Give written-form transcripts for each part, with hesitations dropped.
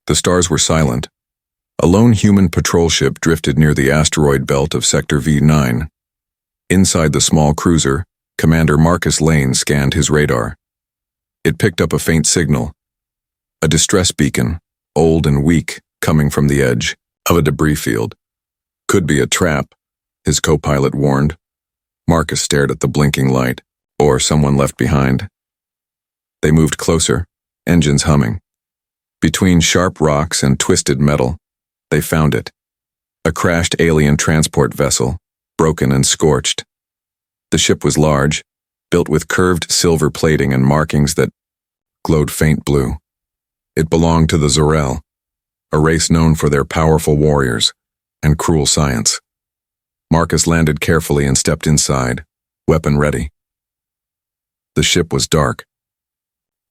The stars were silent. A lone human patrol ship drifted near the asteroid belt of Sector V9. Inside the small cruiser, Commander Marcus Lane scanned his radar. It picked up a faint signal. A distress beacon, old and weak, coming from the edge of a debris field. Could be a trap, his co-pilot warned. Marcus stared at the blinking light, or someone left behind. They moved closer, engines humming. Between sharp rocks and twisted metal, they found it. A crashed alien transport vessel, broken and scorched. The ship was large, built with curved silver plating and markings that glowed faint blue. It belonged to the Zorel, a race known for their powerful warriors and cruel science. Marcus landed carefully and stepped inside, weapon ready. The ship was dark.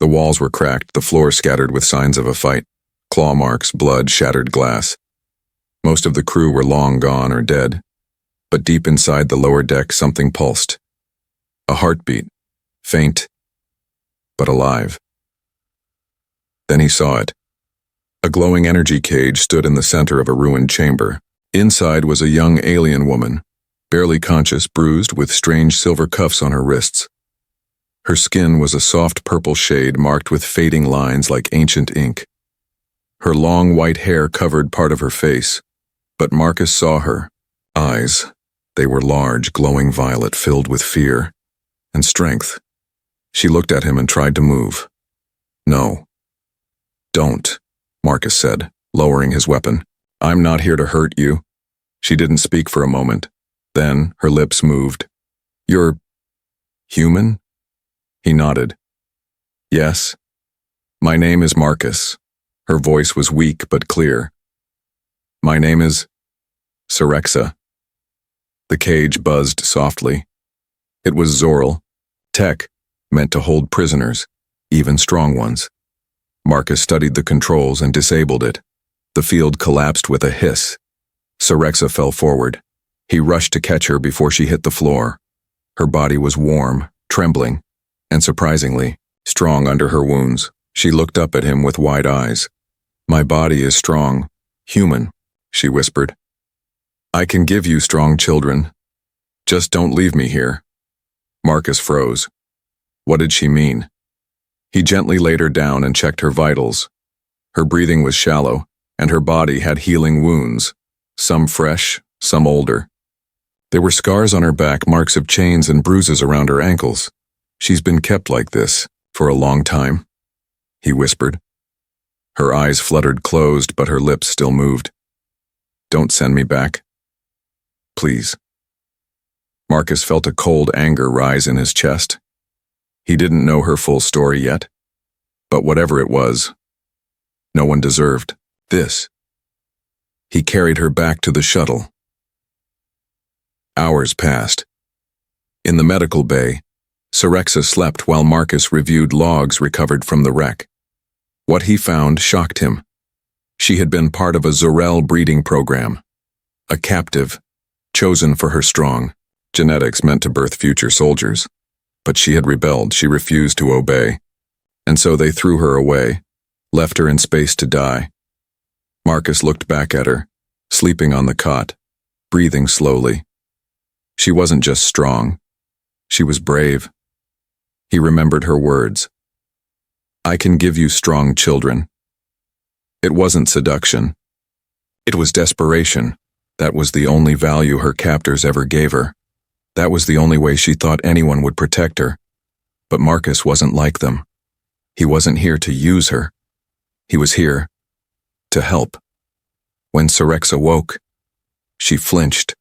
The walls were cracked, the floor scattered with signs of a fight. Claw marks, blood, shattered glass. Most of the crew were long gone or dead, but deep inside the lower deck something pulsed. A heartbeat, faint, but alive. Then he saw it. A glowing energy cage stood in the center of a ruined chamber. Inside was a young alien woman, barely conscious, bruised, with strange silver cuffs on her wrists. Her skin was a soft purple shade marked with fading lines like ancient ink. Her long white hair covered part of her face, but Marcus saw her eyes. They were large, glowing violet, filled with fear and strength. She looked at him and tried to move. "No. Don't," Marcus said, lowering his weapon. "I'm not here to hurt you." She didn't speak for a moment. Then her lips moved. "You're human?" He nodded. "Yes. My name is Marcus." Her voice was weak but clear. "My name is Sorexa." The cage buzzed softly. It was Zorel, tech, meant to hold prisoners, even strong ones. Marcus studied the controls and disabled it. The field collapsed with a hiss. Sorexa fell forward. He rushed to catch her before she hit the floor. Her body was warm, trembling, and surprisingly, strong under her wounds. She looked up at him with wide eyes. "My body is strong, human," she whispered. "I can give you strong children. Just don't leave me here." Marcus froze. What did she mean? He gently laid her down and checked her vitals. Her breathing was shallow, and her body had healing wounds, some fresh, some older. There were scars on her back, marks of chains and bruises around her ankles. "She's been kept like this for a long time," he whispered. Her eyes fluttered closed, but her lips still moved. "Don't send me back. Please." Marcus felt a cold anger rise in his chest. He didn't know her full story yet, but whatever it was, no one deserved this. He carried her back to the shuttle. Hours passed. In the medical bay, Sorexa slept while Marcus reviewed logs recovered from the wreck. What he found shocked him. She had been part of a Zorel breeding program, a captive, chosen for her strong genetics meant to birth future soldiers. But she had rebelled, she refused to obey, and so they threw her away, left her in space to die. Marcus looked back at her, sleeping on the cot, breathing slowly. She wasn't just strong, she was brave. He remembered her words. "I can give you strong children." It wasn't seduction. It was desperation. That was the only value her captors ever gave her. That was the only way she thought anyone would protect her. But Marcus wasn't like them. He wasn't here to use her. He was here to help. When Sorexa woke, she flinched.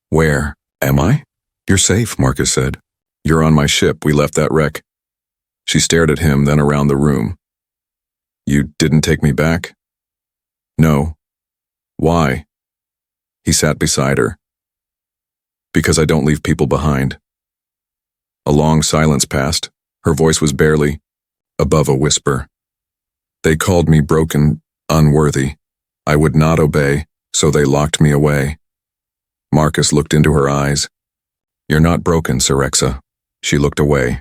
"Where am I?" "You're safe," Marcus said. "You're on my ship. We left that wreck." She stared at him, then around the room. "You didn't take me back?" "No." "Why?" He sat beside her. "Because I don't leave people behind." A long silence passed. Her voice was barely above a whisper. "They called me broken, unworthy. I would not obey, so they locked me away." Marcus looked into her eyes. "You're not broken, Sorexa." She looked away.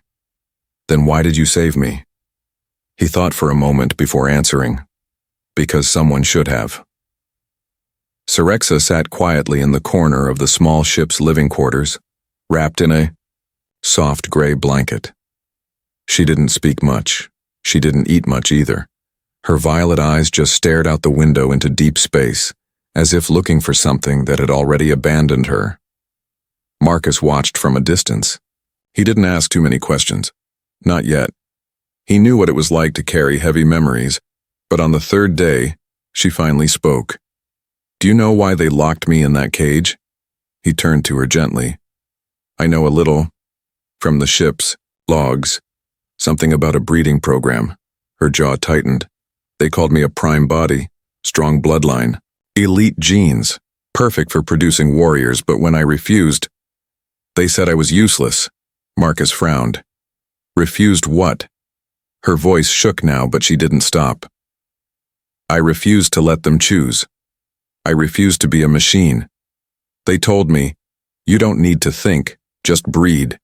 "Then why did you save me?" He thought for a moment before answering. Because someone should have. Sorexa sat quietly in the corner of the small ship's living quarters, wrapped in a soft gray blanket. She didn't speak much. She didn't eat much either. Her violet eyes just stared out the window into deep space, as if looking for something that had already abandoned her. Marcus watched from a distance. He didn't ask too many questions. Not yet. He knew what it was like to carry heavy memories, but on the third day, she finally spoke. "Do you know why they locked me in that cage?" He turned to her gently. "I know a little. From the ship's logs. Something about a breeding program." Her jaw tightened. "They called me a prime body, strong bloodline, elite genes, perfect for producing warriors, but when I refused, they said I was useless." Marcus frowned. "Refused what?" Her voice shook now, but she didn't stop. "I refused to let them choose. I refused to be a machine. They told me, you don't need to think, just breed."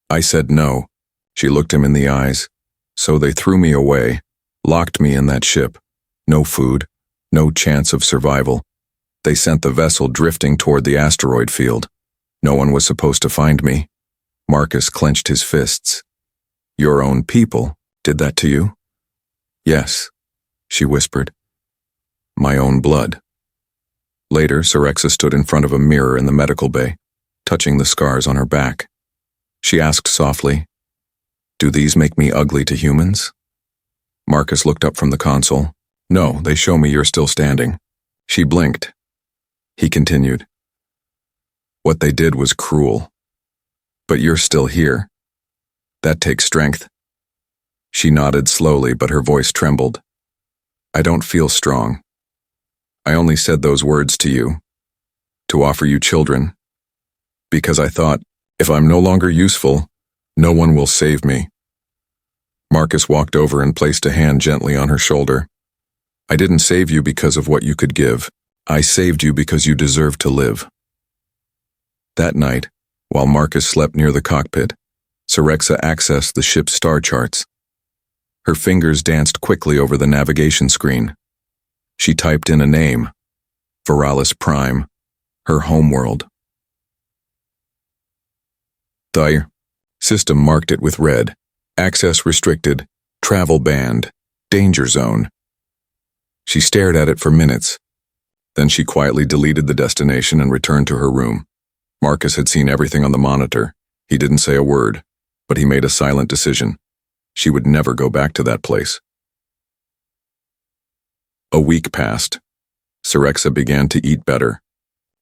I said no. She looked him in the eyes. "So they threw me away, locked me in that ship. No food, no chance of survival. They sent the vessel drifting toward the asteroid field. No one was supposed to find me." Marcus clenched his fists. "Your own people did that to you?" "Yes," she whispered. "My own blood." Later, Sorexa stood in front of a mirror in the medical bay, touching the scars on her back. She asked softly, "Do these make me ugly to humans?" Marcus looked up from the console. "No, they show me you're still standing." She blinked. He continued, "What they did was cruel. But you're still here. That takes strength." She nodded slowly, but her voice trembled. "I don't feel strong. I only said those words to you, to offer you children, because I thought, if I'm no longer useful, no one will save me." Marcus walked over and placed a hand gently on her shoulder. "I didn't save you because of what you could give. I saved you because you deserve to live." That night, while Marcus slept near the cockpit, Sorexa accessed the ship's star charts. Her fingers danced quickly over the navigation screen. She typed in a name, Viralis Prime, her homeworld. The system marked it with red. Access restricted, travel banned, danger zone. She stared at it for minutes. Then she quietly deleted the destination and returned to her room. Marcus had seen everything on the monitor. He didn't say a word, but he made a silent decision. She would never go back to that place. A week passed. Sorexa began to eat better.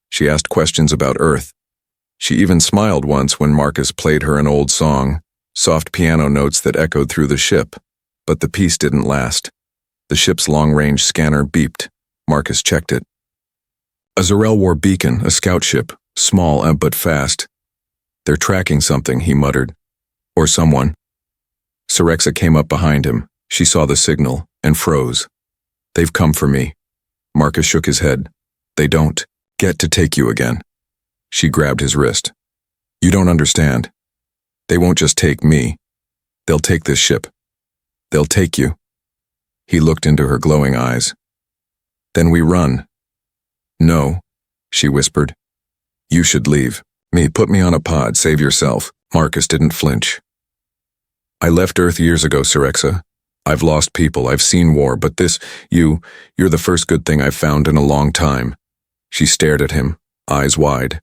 She asked questions about Earth. She even smiled once when Marcus played her an old song, soft piano notes that echoed through the ship. But the peace didn't last. The ship's long-range scanner beeped. Marcus checked it. A Zorel War beacon, a scout ship, small but fast. "They're tracking something," he muttered. "Or someone." Sorexa came up behind him. She saw the signal and froze. "They've come for me." Marcus shook his head. "They don't get to take you again." She grabbed his wrist. "You don't understand. They won't just take me. They'll take this ship. They'll take you." He looked into her glowing eyes. "Then we run." "No," she whispered. "You should leave. Put me on a pod, save yourself." Marcus didn't flinch. "I left Earth years ago, Sorexa. I've lost people, I've seen war, but you're the first good thing I've found in a long time." She stared at him, eyes wide.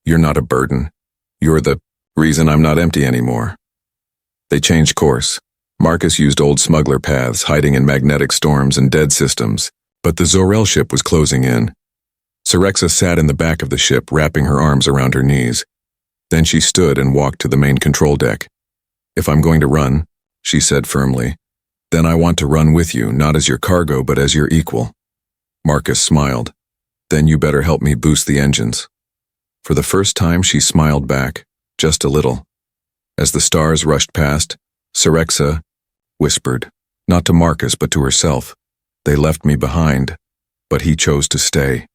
"You're not a burden. You're the reason I'm not empty anymore." They changed course. Marcus used old smuggler paths, hiding in magnetic storms and dead systems, but the Zorel ship was closing in. Sorexa sat in the back of the ship, wrapping her arms around her knees. Then she stood and walked to the main control deck. "If I'm going to run," she said firmly, "then I want to run with you, not as your cargo, but as your equal." Marcus smiled. "Then you better help me boost the engines." For the first time, she smiled back, just a little. As the stars rushed past, Sorexa whispered, not to Marcus but to herself, "They left me behind, but he chose to stay."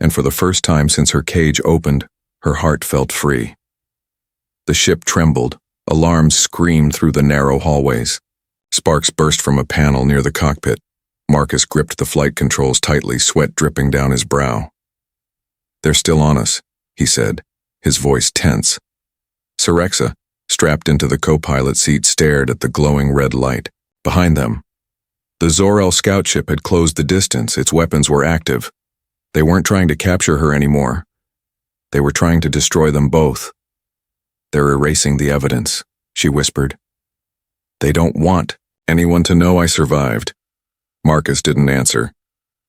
And for the first time since her cage opened, her heart felt free. The ship trembled. Alarms screamed through the narrow hallways. Sparks burst from a panel near the cockpit. Marcus gripped the flight controls tightly, sweat dripping down his brow. "They're still on us," he said, his voice tense. Sorexa, strapped into the co-pilot seat, stared at the glowing red light. Behind them, the Zor-El scout ship had closed the distance. Its weapons were active. They weren't trying to capture her anymore. They were trying to destroy them both. "They're erasing the evidence," she whispered. "They don't want anyone to know I survived." Marcus didn't answer.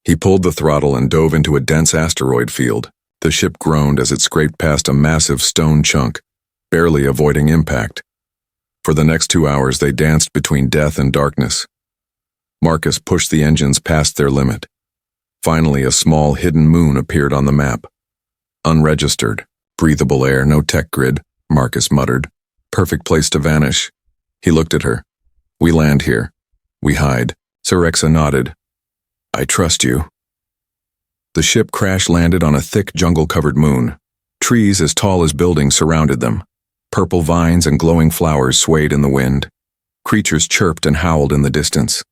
He pulled the throttle and dove into a dense asteroid field. The ship groaned as it scraped past a massive stone chunk, barely avoiding impact. For the next 2 hours they danced between death and darkness. Marcus pushed the engines past their limit. Finally, a small hidden moon appeared on the map. "Unregistered, breathable air, no tech grid," Marcus muttered. "Perfect place to vanish." He looked at her. "We land here. We hide." Sorexa nodded. "I trust you." The ship crash-landed on a thick jungle-covered moon. Trees as tall as buildings surrounded them. Purple vines and glowing flowers swayed in the wind. Creatures chirped and howled in the distance.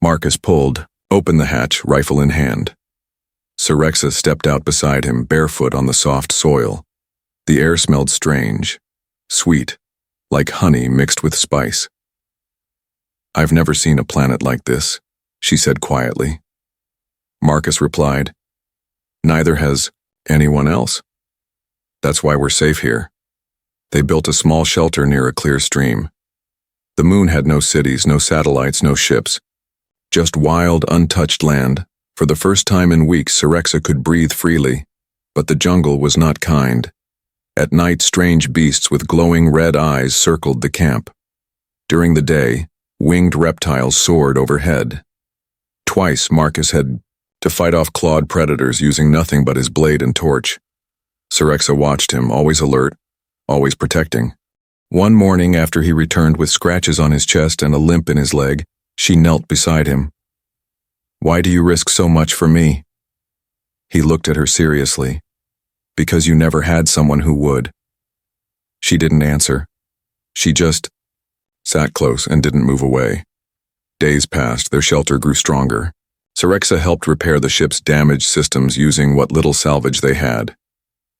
Marcus pulled, opened the hatch, rifle in hand. Sorexa stepped out beside him, barefoot on the soft soil. The air smelled strange, sweet, like honey mixed with spice. "I've never seen a planet like this," she said quietly. Marcus replied, "Neither has anyone else. That's why we're safe here." They built a small shelter near a clear stream. The moon had no cities, no satellites, no ships. Just wild, untouched land. For the first time in weeks, Sorexa could breathe freely. But the jungle was not kind. At night, strange beasts with glowing red eyes circled the camp. During the day, winged reptiles soared overhead. Twice, Marcus had to fight off clawed predators using nothing but his blade and torch. Sorexa watched him, always alert, always protecting. One morning, after he returned with scratches on his chest and a limp in his leg, she knelt beside him. "Why do you risk so much for me?" He looked at her seriously. "Because you never had someone who would." She didn't answer. She just sat close and didn't move away. Days passed, their shelter grew stronger. Sorexa helped repair the ship's damaged systems using what little salvage they had.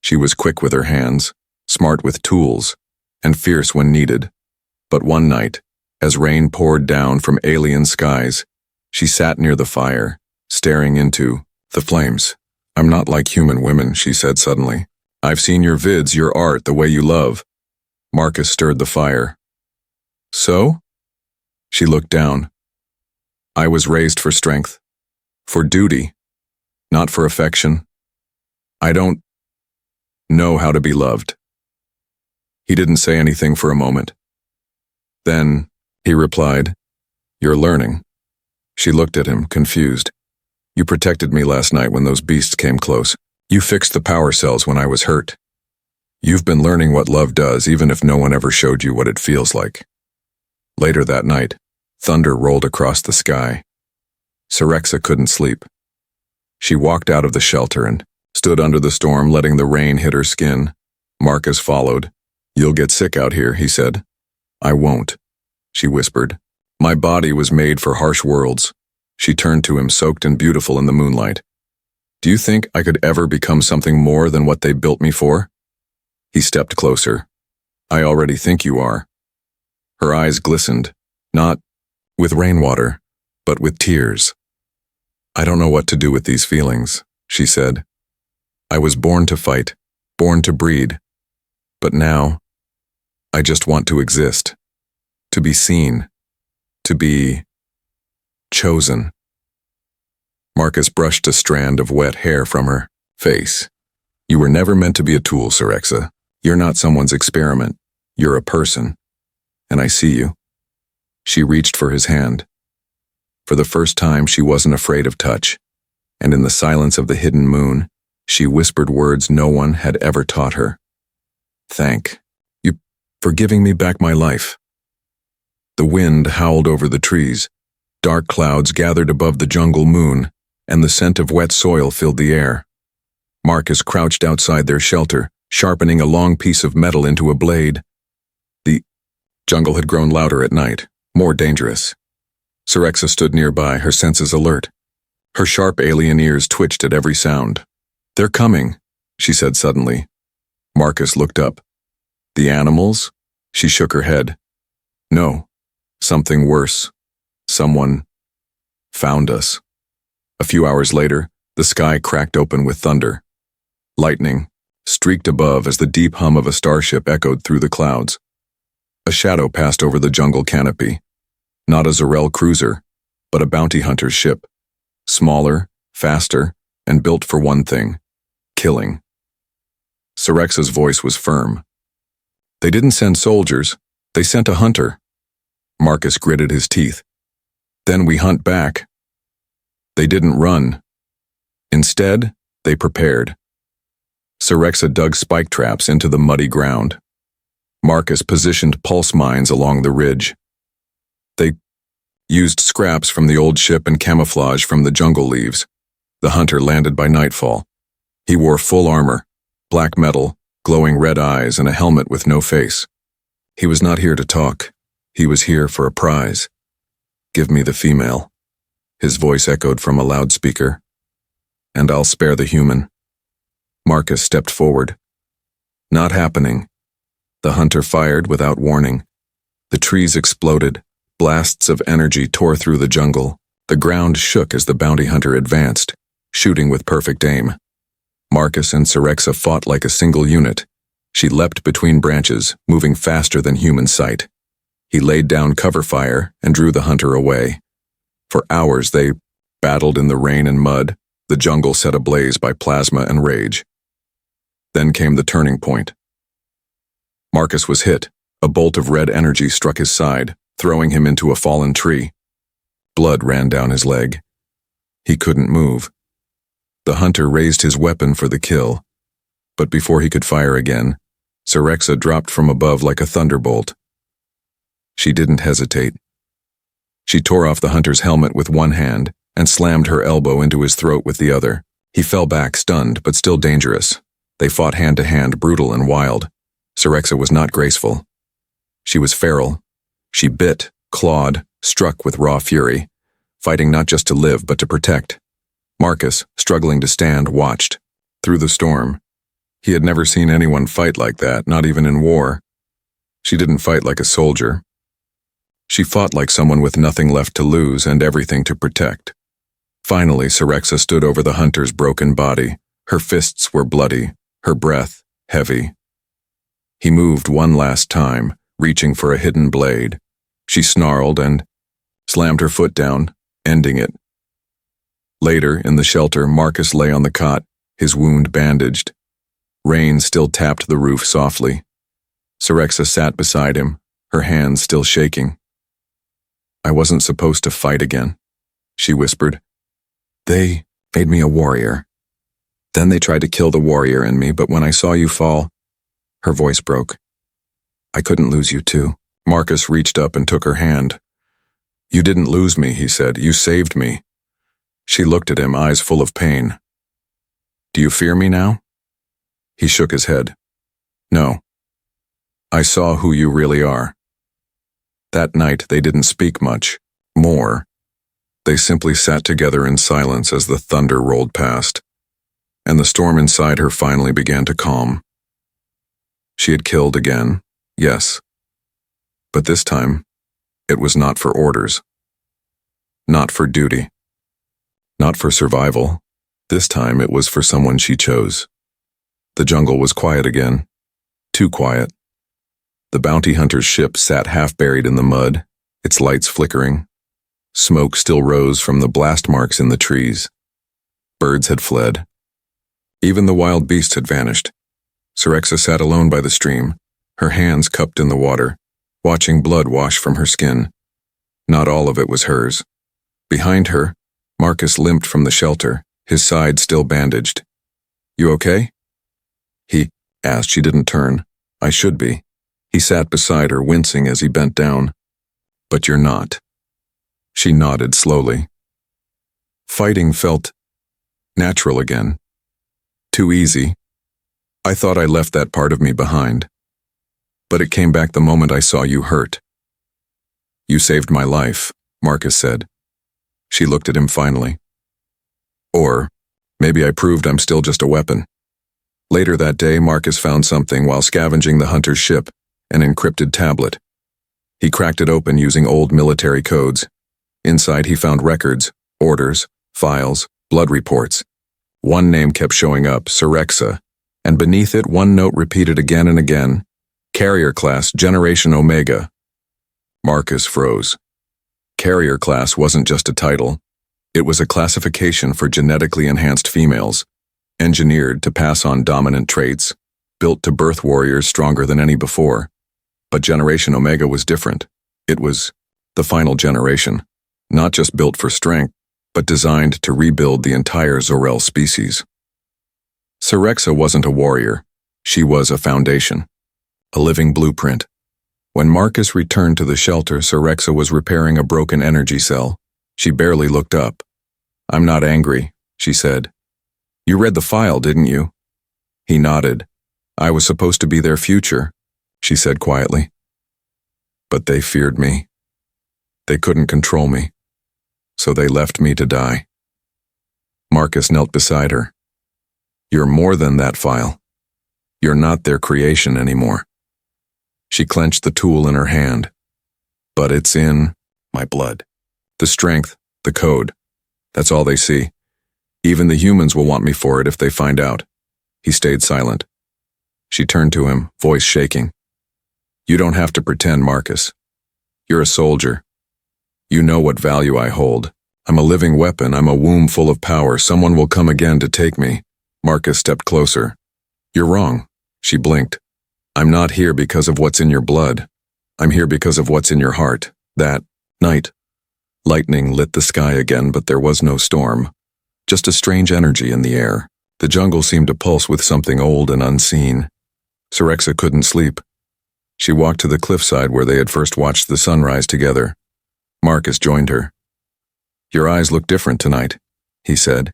She was quick with her hands, smart with tools, and fierce when needed. But one night, as rain poured down from alien skies, she sat near the fire, staring into the flames. "I'm not like human women," she said suddenly. "I've seen your vids, your art, the way you love." Marcus stirred the fire. "So?" She looked down. "I was raised for strength, for duty, not for affection. I don't know how to be loved." He didn't say anything for a moment. Then, he replied, "You're learning." She looked at him, confused. "You protected me last night when those beasts came close. You fixed the power cells when I was hurt. You've been learning what love does, even if no one ever showed you what it feels like." Later that night, thunder rolled across the sky. Sorexa couldn't sleep. She walked out of the shelter and stood under the storm, letting the rain hit her skin. Marcus followed. "You'll get sick out here," he said. "I won't," she whispered. "My body was made for harsh worlds." She turned to him, soaked and beautiful in the moonlight. "Do you think I could ever become something more than what they built me for?" He stepped closer. "I already think you are." Her eyes glistened, not with rainwater, but with tears. "I don't know what to do with these feelings," she said. "I was born to fight, born to breed. But now, I just want to exist, to be seen, to be chosen." Marcus brushed a strand of wet hair from her face. "You were never meant to be a tool, Sorexa. You're not someone's experiment. You're a person. And I see you." She reached for his hand. For the first time, she wasn't afraid of touch, and in the silence of the hidden moon, she whispered words no one had ever taught her. "Thank you for giving me back my life." The wind howled over the trees. Dark clouds gathered above the jungle moon, and the scent of wet soil filled the air. Marcus crouched outside their shelter, sharpening a long piece of metal into a blade. The jungle had grown louder at night, more dangerous. Sorexa stood nearby, her senses alert. Her sharp alien ears twitched at every sound. "They're coming," she said suddenly. Marcus looked up. "The animals?" She shook her head. "No. Something worse. Someone found us." A few hours later, the sky cracked open with thunder. Lightning streaked above as the deep hum of a starship echoed through the clouds. A shadow passed over the jungle canopy. Not a Zarel cruiser, but a bounty hunter's ship. Smaller, faster, and built for one thing: killing. Sorexa's voice was firm. "They didn't send soldiers, they sent a hunter." Marcus gritted his teeth. "Then we hunt back." "They didn't run. Instead, they prepared." Sorexa dug spike traps into the muddy ground. Marcus positioned pulse mines along the ridge. They used scraps from the old ship and camouflage from the jungle leaves. The hunter landed by nightfall. He wore full armor, black metal, glowing red eyes, and a helmet with no face. He was not here to talk. He was here for a prize. "Give me the female." His voice echoed from a loudspeaker. "And I'll spare the human." Marcus stepped forward. "Not happening." The hunter fired without warning. The trees exploded. Blasts of energy tore through the jungle. The ground shook as the bounty hunter advanced, shooting with perfect aim. Marcus and Sorexa fought like a single unit. She leapt between branches, moving faster than human sight. He laid down cover fire and drew the hunter away. For hours they battled in the rain and mud, the jungle set ablaze by plasma and rage. Then came the turning point. Marcus was hit. A bolt of red energy struck his side, throwing him into a fallen tree. Blood ran down his leg. He couldn't move. The hunter raised his weapon for the kill. But before he could fire again, Sorexa dropped from above like a thunderbolt. She didn't hesitate. She tore off the hunter's helmet with one hand and slammed her elbow into his throat with the other. He fell back, stunned, but still dangerous. They fought hand to hand, brutal and wild. Sorexa was not graceful. She was feral. She bit, clawed, struck with raw fury, fighting not just to live but to protect. Marcus, struggling to stand, watched. Through the storm. He had never seen anyone fight like that, not even in war. She didn't fight like a soldier. She fought like someone with nothing left to lose and everything to protect. Finally, Sorexa stood over the hunter's broken body. Her fists were bloody, her breath heavy. He moved one last time, reaching for a hidden blade. She snarled and slammed her foot down, ending it. Later, in the shelter, Marcus lay on the cot, his wound bandaged. Rain still tapped the roof softly. Sorexa sat beside him, her hands still shaking. "I wasn't supposed to fight again," she whispered. "They made me a warrior. Then they tried to kill the warrior in me, but when I saw you fall..." Her voice broke. "I couldn't lose you too." Marcus reached up and took her hand. "You didn't lose me," he said. "You saved me." She looked at him, eyes full of pain. "Do you fear me now?" He shook his head. "No. I saw who you really are." That night they didn't speak much, more. They simply sat together in silence as the thunder rolled past, and the storm inside her finally began to calm. She had killed again, yes. But this time, it was not for orders. Not for duty. Not for survival. This time it was for someone she chose. The jungle was quiet again. Too quiet. The bounty hunter's ship sat half buried in the mud, its lights flickering. Smoke still rose from the blast marks in the trees. Birds had fled. Even the wild beasts had vanished. Sorexa sat alone by the stream, her hands cupped in the water, watching blood wash from her skin. Not all of it was hers. Behind her, Marcus limped from the shelter, his side still bandaged. "You okay?" He asked. She didn't turn. "I should be." He sat beside her, wincing as he bent down. "But you're not." She nodded slowly. Fighting felt natural again. Too easy. I thought I left that part of me behind. But it came back the moment I saw you hurt. You saved my life. Marcus said. She looked at him finally. Or, maybe I proved I'm still just a weapon. Later that day, Marcus found something while scavenging the hunter's ship, an encrypted tablet. He cracked it open using old military codes. Inside he found records, orders, files, blood reports. One name kept showing up, Sirexa, and beneath it one note repeated again and again, Carrier Class Generation Omega. Marcus froze. Carrier Class wasn't just a title. It was a classification for genetically enhanced females, engineered to pass on dominant traits, built to birth warriors stronger than any before. But Generation Omega was different. It was the final generation, not just built for strength, but designed to rebuild the entire Zorel species. Sirexa wasn't a warrior. She was a foundation, a living blueprint. When Marcus returned to the shelter, Sirexa was repairing a broken energy cell. She barely looked up. "I'm not angry," she said. "You read the file, didn't you?" He nodded. "I was supposed to be their future," she said quietly. "But they feared me. They couldn't control me, so they left me to die." Marcus knelt beside her. "You're more than that file. You're not their creation anymore." She clenched the tool in her hand. "But it's in my blood. The strength, the code. That's all they see. Even the humans will want me for it if they find out." He stayed silent. She turned to him, voice shaking. "You don't have to pretend, Marcus. You're a soldier. You know what value I hold. I'm a living weapon. I'm a womb full of power. Someone will come again to take me." Marcus stepped closer. "You're wrong." She blinked. "I'm not here because of what's in your blood. I'm here because of what's in your heart." That night, lightning lit the sky again, but there was no storm. Just a strange energy in the air. The jungle seemed to pulse with something old and unseen. Sirexa couldn't sleep. She walked to the cliffside where they had first watched the sunrise together. Marcus joined her. "Your eyes look different tonight," he said.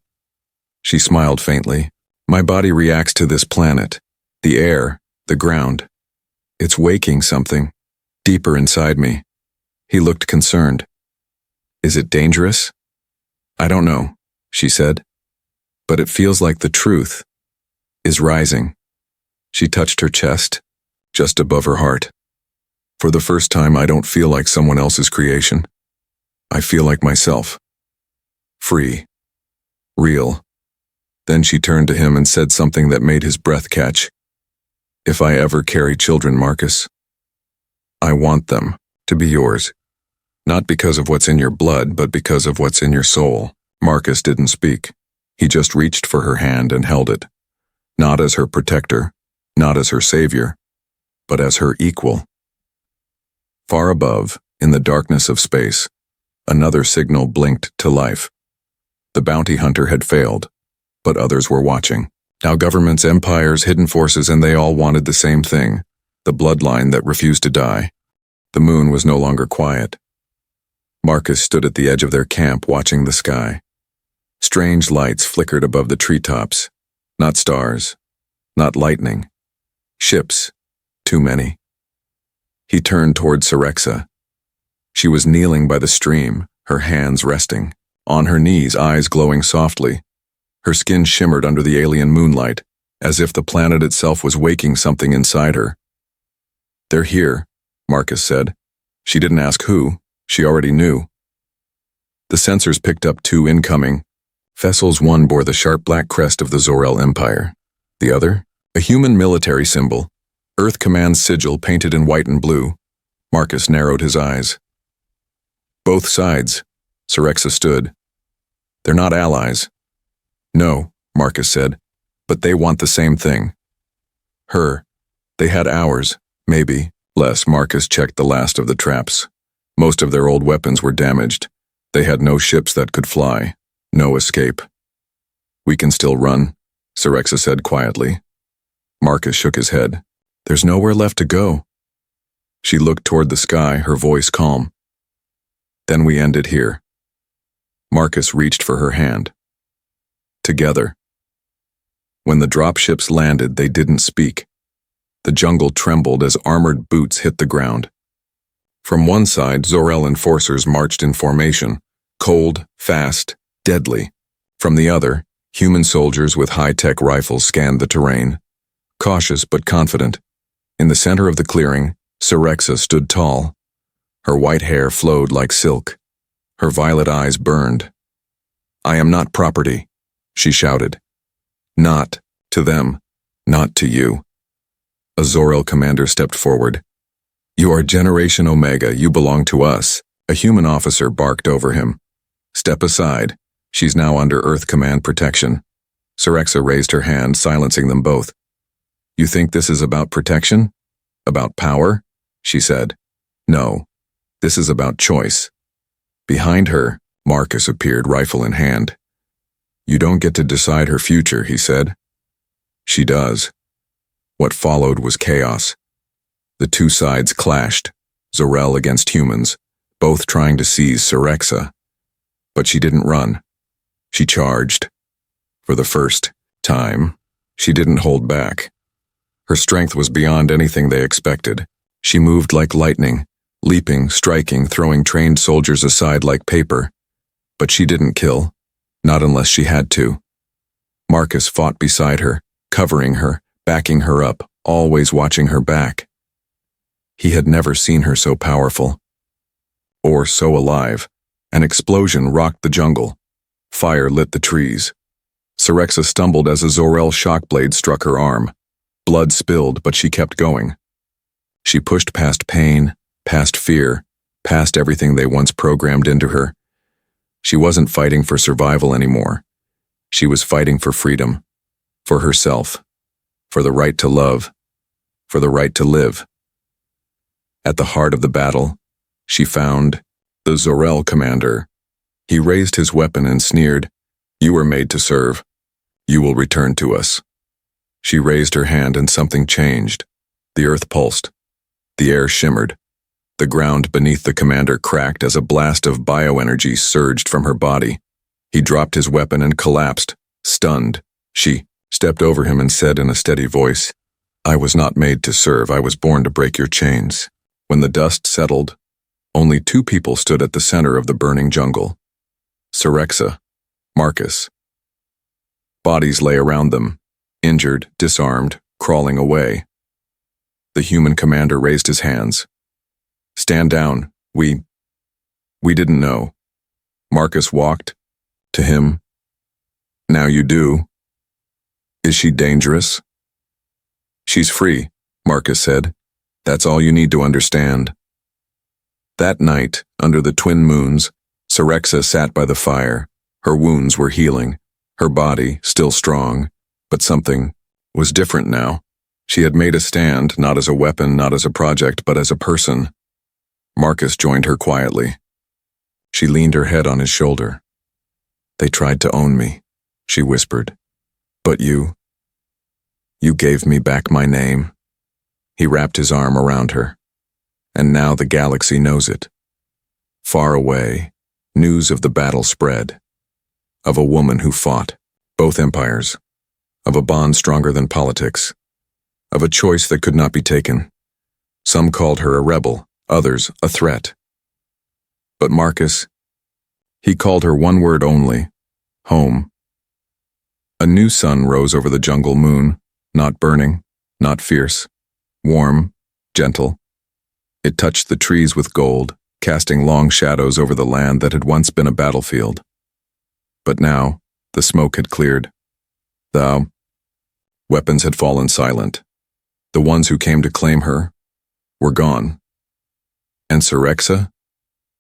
She smiled faintly. "My body reacts to this planet, the air, the ground. It's waking something, deeper inside me." He looked concerned. "Is it dangerous?" "I don't know," she said. "But it feels like the truth is rising." She touched her chest, just above her heart. "For the first time, I don't feel like someone else's creation. I feel like myself. Free. Real." Then she turned to him and said something that made his breath catch. "If I ever carry children, Marcus, I want them to be yours. Not because of what's in your blood, but because of what's in your soul." Marcus didn't speak. He just reached for her hand and held it. Not as her protector, not as her savior, but as her equal. Far above, in the darkness of space, another signal blinked to life. The bounty hunter had failed, but others were watching. Now governments, empires, hidden forces, and they all wanted the same thing, the bloodline that refused to die. The moon was no longer quiet. Marcus stood at the edge of their camp watching the sky. Strange lights flickered above the treetops. Not stars, not lightning. Ships, too many. He turned toward Sirexa. She was kneeling by the stream, her hands resting. On her knees, eyes glowing softly. Her skin shimmered under the alien moonlight, as if the planet itself was waking something inside her. "They're here," Marcus said. She didn't ask who. She already knew. The sensors picked up 2 incoming. Vessels. One bore the sharp black crest of the Zorel Empire. The other, a human military symbol, Earth Command's sigil painted in white and blue. Marcus narrowed his eyes. "Both sides," Sirexa stood. "They're not allies." "No," Marcus said, "but they want the same thing." Her. They had ours, maybe, less. Marcus checked the last of the traps. Most of their old weapons were damaged. They had no ships that could fly, no escape. "We can still run," Sirexa said quietly. Marcus shook his head. "There's nowhere left to go." She looked toward the sky, her voice calm. "Then we end it here." Marcus reached for her hand. Together. When the dropships landed, they didn't speak. The jungle trembled as armored boots hit the ground. From one side, Zor-El enforcers marched in formation, cold, fast, deadly. From the other, human soldiers with high-tech rifles scanned the terrain, cautious but confident. In the center of the clearing, Syrexa stood tall. Her white hair flowed like silk. Her violet eyes burned. "I am not property," she shouted. "Not to them, not to you." A Zor-El commander stepped forward. "You are Generation Omega, you belong to us," a human officer barked over him. "Step aside. She's now under Earth Command protection." Syrexa raised her hand, silencing them both. "You think this is about protection? About power?" she said. "No. This is about choice." Behind her, Marcus appeared, rifle in hand. "You don't get to decide her future," he said. "She does." What followed was chaos. The two sides clashed, Zor-El against humans, both trying to seize Syrexa. But she didn't run. She charged. For the first time, she didn't hold back. Her strength was beyond anything they expected. She moved like lightning, leaping, striking, throwing trained soldiers aside like paper. But she didn't kill, not unless she had to. Marcus fought beside her, covering her, backing her up, always watching her back. He had never seen her so powerful. Or so alive. An explosion rocked the jungle. Fire lit the trees. Syrexa stumbled as a Zor-El shock blade struck her arm. Blood spilled, but she kept going. She pushed past pain, past fear, past everything they once programmed into her. She wasn't fighting for survival anymore. She was fighting for freedom, for herself, for the right to love, for the right to live. At the heart of the battle, she found the Zor-El commander. He raised his weapon and sneered, "You were made to serve. You will return to us." She raised her hand and something changed. The earth pulsed. The air shimmered. The ground beneath the commander cracked as a blast of bioenergy surged from her body. He dropped his weapon and collapsed, stunned. She stepped over him and said in a steady voice, "I was not made to serve. I was born to break your chains." When the dust settled, only two people stood at the center of the burning jungle. Syrexa, Marcus. Bodies lay around them, injured, disarmed, crawling away. The human commander raised his hands. "Stand down. We didn't know." Marcus walked to him. "Now you do. Is she dangerous?" "She's free," Marcus said. "That's all you need to understand." That night, under the twin moons, Syrexa sat by the fire. Her wounds were healing, her body still strong, but something was different now. She had made a stand, not as a weapon, not as a project, but as a person. Marcus joined her quietly. She leaned her head on his shoulder. "They tried to own me," she whispered. "But you gave me back my name." He wrapped his arm around her. "And now the galaxy knows it." Far away, news of the battle spread. Of a woman who fought both empires. Of a bond stronger than politics. Of a choice that could not be taken. Some called her a rebel, others a threat. But Marcus, he called her one word only: home. A new sun rose over the jungle moon, not burning, not fierce, warm, gentle. It touched the trees with gold, casting long shadows over the land that had once been a battlefield. But now, the smoke had cleared. The weapons had fallen silent. The ones who came to claim her were gone. And Syrexa?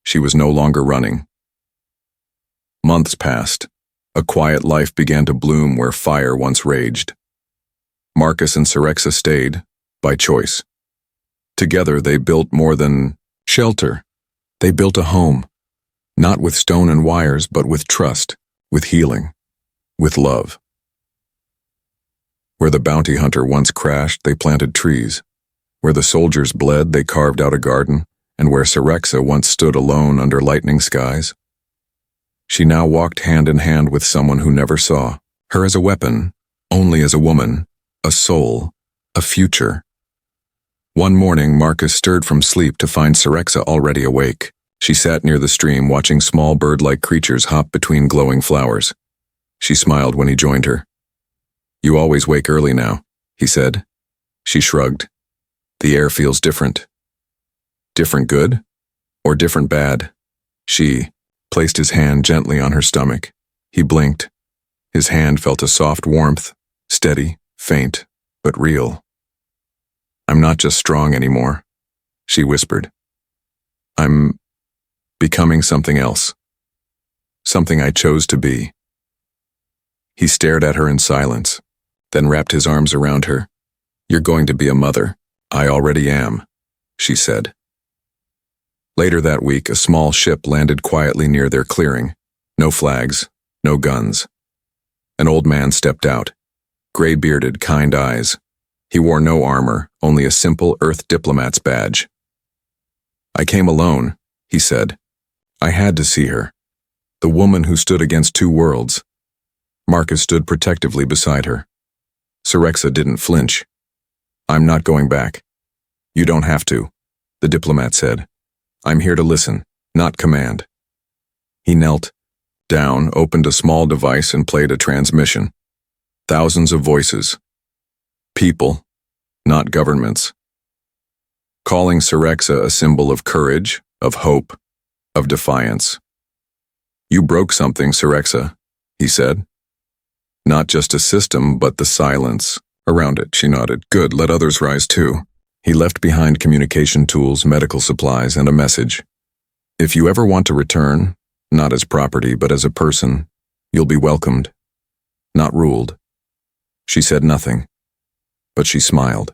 She was no longer running. Months passed. A quiet life began to bloom where fire once raged. Marcus and Syrexa stayed, by choice. Together they built more than shelter. They built a home, not with stone and wires, but with trust, with healing, with love. Where the bounty hunter once crashed, they planted trees. Where the soldiers bled, they carved out a garden, and where Syrexa once stood alone under lightning skies, she now walked hand in hand with someone who never saw her as a weapon, only as a woman, a soul, a future. One morning, Marcus stirred from sleep to find Serexa already awake. She sat near the stream watching small bird-like creatures hop between glowing flowers. She smiled when he joined her. "You always wake early now," he said. She shrugged. "The air feels different." "Different good? Or different bad?" She placed his hand gently on her stomach. He blinked. His hand felt a soft warmth, steady, faint, but real. "I'm not just strong anymore," she whispered. "I'm becoming something else. Something I chose to be." He stared at her in silence, then wrapped his arms around her. "You're going to be a mother." "I already am," she said. Later that week, a small ship landed quietly near their clearing. No flags, no guns. An old man stepped out, gray-bearded, kind eyes. He wore no armor, only a simple Earth diplomat's badge. "I came alone," he said. "I had to see her. The woman who stood against two worlds." Marcus stood protectively beside her. Serexa didn't flinch. "I'm not going back." "You don't have to," the diplomat said. "I'm here to listen, not command." He knelt down, opened a small device, and played a transmission. Thousands of voices. People, not governments. Calling Serexa a symbol of courage, of hope, of defiance. "You broke something, Serexa," he said. "Not just a system, but the silence around it." She nodded. "Good, let others rise too." He left behind communication tools, medical supplies, and a message. "If you ever want to return, not as property, but as a person, you'll be welcomed, not ruled." She said nothing, but she smiled.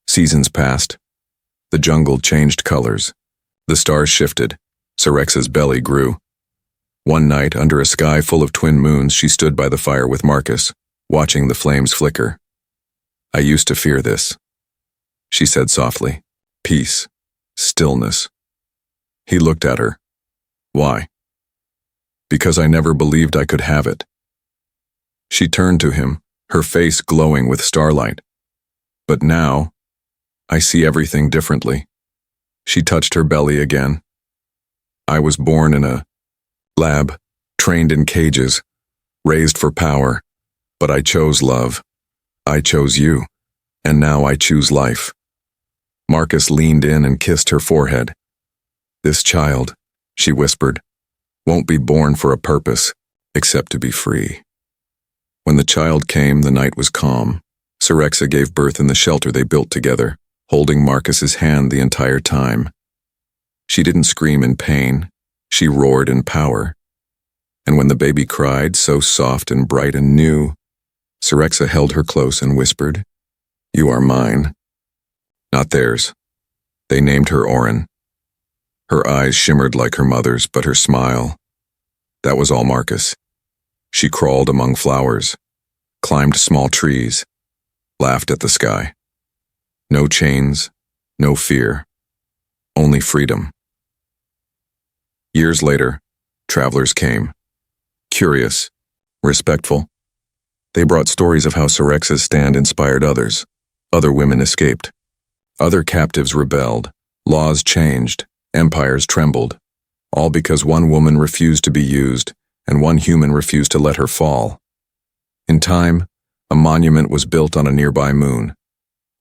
Seasons passed. The jungle changed colors. The stars shifted. Serexa's belly grew. One night, under a sky full of twin moons, she stood by the fire with Marcus, watching the flames flicker. "I used to fear this," she said softly. "Peace, stillness." He looked at her. "Why?" "Because I never believed I could have it." She turned to him, her face glowing with starlight. "But now, I see everything differently." She touched her belly again. "I was born in a lab, trained in cages, raised for power, but I chose love. I chose you, and now I choose life." Marcus leaned in and kissed her forehead. "This child," she whispered, "won't be born for a purpose, except to be free." When the child came, the night was calm. Serexa gave birth in the shelter they built together, holding Marcus's hand the entire time. She didn't scream in pain, she roared in power. And when the baby cried, so soft and bright and new, Serexa held her close and whispered, "You are mine." Not theirs. They named her Oren. Her eyes shimmered like her mother's, but her smile, that was all Marcus. She crawled among flowers, climbed small trees, laughed at the sky. No chains, no fear, only freedom. Years later, travelers came. Curious, respectful. They brought stories of how Serexa's stand inspired others. Other women escaped. Other captives rebelled. Laws changed. Empires trembled. All because one woman refused to be used, and one human refused to let her fall. In time, a monument was built on a nearby moon.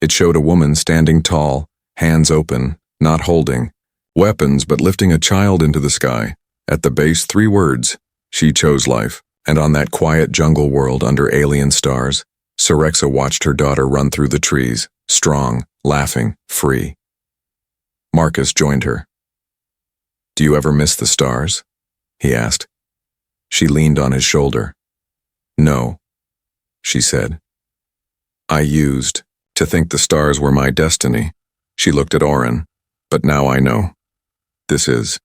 It showed a woman standing tall, hands open, not holding weapons but lifting a child into the sky. At the base, 3 words, "She chose life." And on that quiet jungle world under alien stars, Serexa watched her daughter run through the trees, strong, laughing, free. Marcus joined her. "Do you ever miss the stars?" he asked. She leaned on his shoulder. "No," she said. "I used to think the stars were my destiny." She looked at Oren. "But now I know. This is."